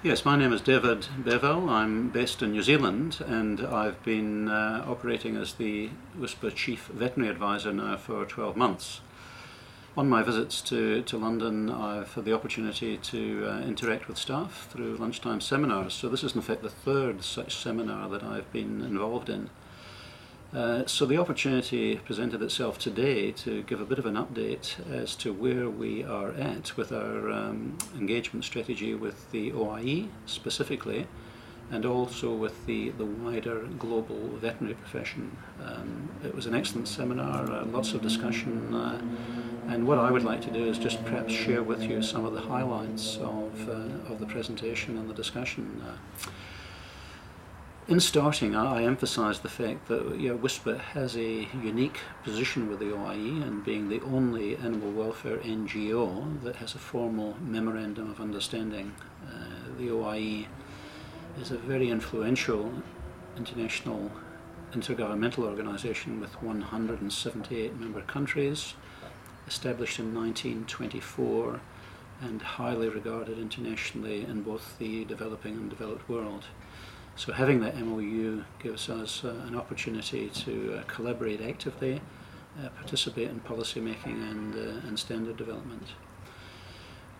Yes, my name is David Bayvel. I'm based in New Zealand and I've been operating as the Whisper Chief Veterinary Advisor now for 12 months. On my visits to London, I've had the opportunity to interact with staff through lunchtime seminars. So this is in fact the third such seminar that I've been involved in. So the opportunity presented itself today to give a bit of an update as to where we are at with our engagement strategy with the OIE specifically, and also with the wider global veterinary profession. It was an excellent seminar, lots of discussion, and what I would like to do is just perhaps share with you some of the highlights of the presentation and the discussion. In starting, I emphasise the fact that Whisper has a unique position with the OIE and being the only animal welfare NGO that has a formal memorandum of understanding. The OIE is a very influential international intergovernmental organisation with 178 member countries, established in 1924 and highly regarded internationally in both the developing and developed world. So having that MOU gives us an opportunity to collaborate actively, participate in policy making and standard development.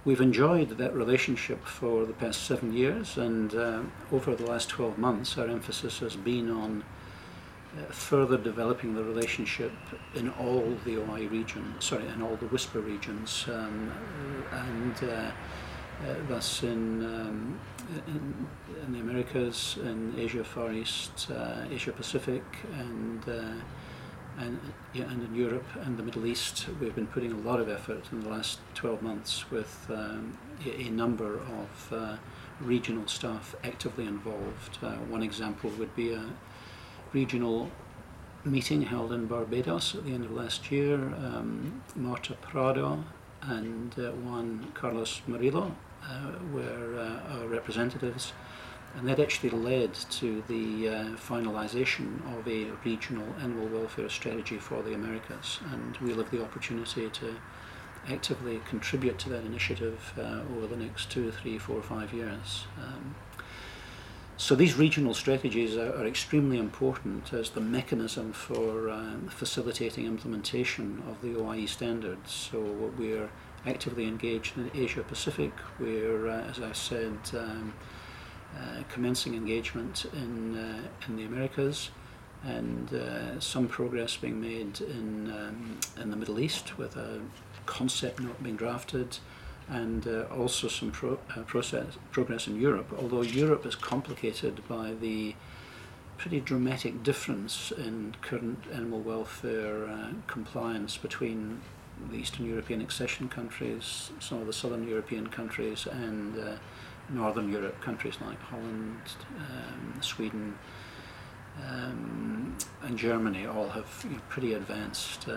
We've enjoyed that relationship for the past 7 years, and over the last 12 months our emphasis has been on further developing the relationship in all the OI regions, in all the Whisper regions, thus in the Americas, in Asia, Far East, Asia Pacific, and in Europe and the Middle East. We've been putting a lot of effort in the last 12 months with a number of regional staff actively involved. One example would be a regional meeting held in Barbados at the end of last year. Marta Prado and Juan Carlos Murillo were our representatives, and that actually led to the finalisation of a regional animal welfare strategy for the Americas, and we'll have the opportunity to actively contribute to that initiative over the next 2, 3, 4, 5 years. So these regional strategies are extremely important as the mechanism for facilitating implementation of the OIE standards. So we're actively engaged in Asia Pacific. We're, as I said, commencing engagement in the Americas, and some progress being made in the Middle East with a concept note being drafted, and also some progress in Europe, although Europe is complicated by the pretty dramatic difference in current animal welfare compliance between the Eastern European accession countries, some of the Southern European countries, and Northern Europe countries like Holland, Sweden, and Germany all have pretty advanced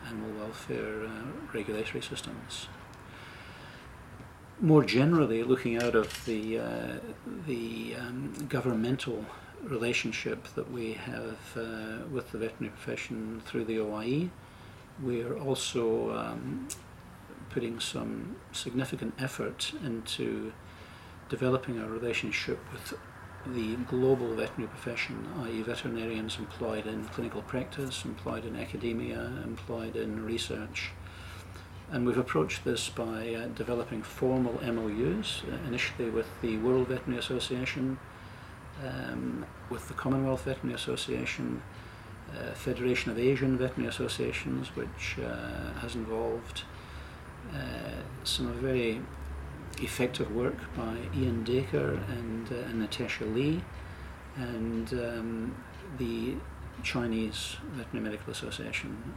animal welfare regulatory systems. More generally, looking out of the governmental relationship that we have with the veterinary profession through the OIE, we're also putting some significant effort into developing our relationship with the global veterinary profession, i.e. veterinarians employed in clinical practice, employed in academia, employed in research. And we've approached this by developing formal MOUs, initially with the World Veterinary Association, with the Commonwealth Veterinary Association, Federation of Asian Veterinary Associations, which has involved some very effective work by Ian Dacre and Natasha Lee, and the Chinese Veterinary Medical Association.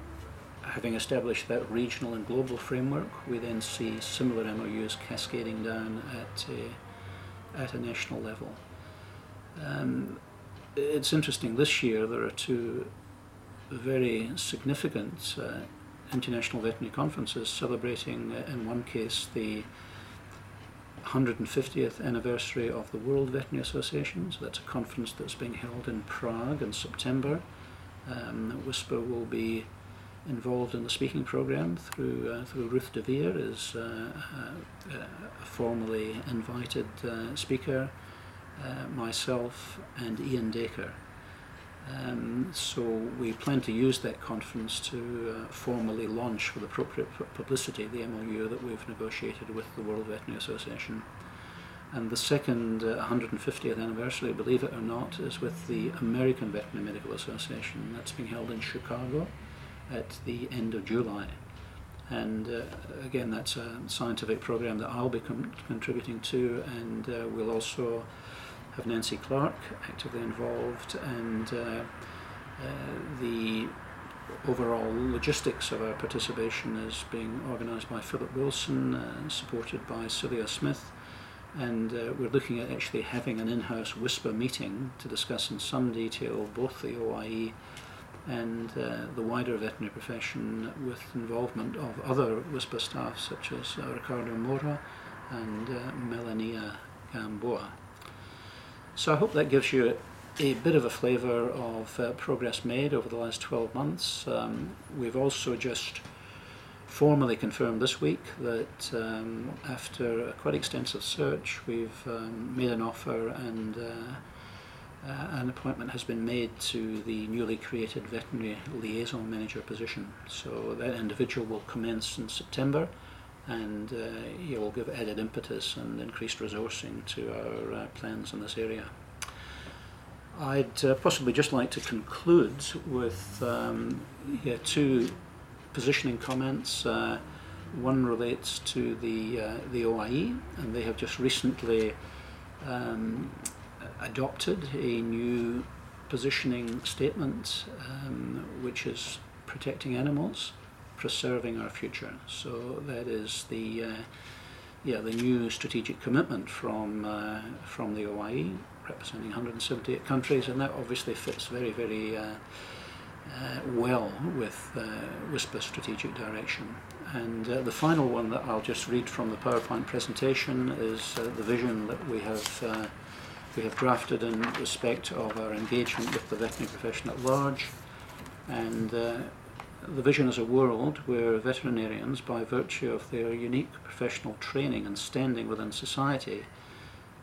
Having established that regional and global framework, we then see similar MOUs cascading down at a national level. It's interesting, this year there are two very significant international veterinary conferences celebrating, in one case, the 150th anniversary of the World Veterinary Association. So that's a conference that's being held in Prague in September. Whisper will be involved in the speaking programme through Ruth de Vere is a formally invited speaker, myself and Ian Dacre. So we plan to use that conference to formally launch with appropriate publicity the MOU that we've negotiated with the World Veterinary Association. And the second 150th anniversary, believe it or not, is with the American Veterinary Medical Association. That's being held in Chicago at the end of July. And again, that's a scientific program that I'll be contributing to, and we'll also have Nancy Clark actively involved, and the overall logistics of our participation is being organised by Philip Wilson, supported by Celia Smith, and we're looking at actually having an in-house WISPA meeting to discuss in some detail both the OIE and the wider veterinary profession, with involvement of other WISPA staff such as Ricardo Mora and Melania Gamboa. So I hope that gives you a bit of a flavour of progress made over the last 12 months. We've also just formally confirmed this week that after a quite extensive search, we've made an offer, and an appointment has been made to the newly created veterinary liaison manager position. So that individual will commence in September, and he will give added impetus and increased resourcing to our plans in this area. I'd possibly just like to conclude with two positioning comments. One relates to the OIE, and they have just recently adopted a new positioning statement, which is protecting animals, preserving our future. So that is the new strategic commitment from the OIE, representing 178 countries, and that obviously fits very, very well with WISPA's strategic direction. And the final one that I'll just read from the PowerPoint presentation is the vision that we have drafted in respect of our engagement with the veterinary profession at large. And the vision is a world where veterinarians, by virtue of their unique professional training and standing within society,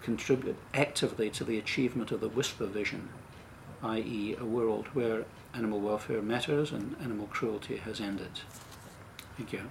contribute actively to the achievement of the WISPA vision, i.e. a world where animal welfare matters and animal cruelty has ended. Thank you.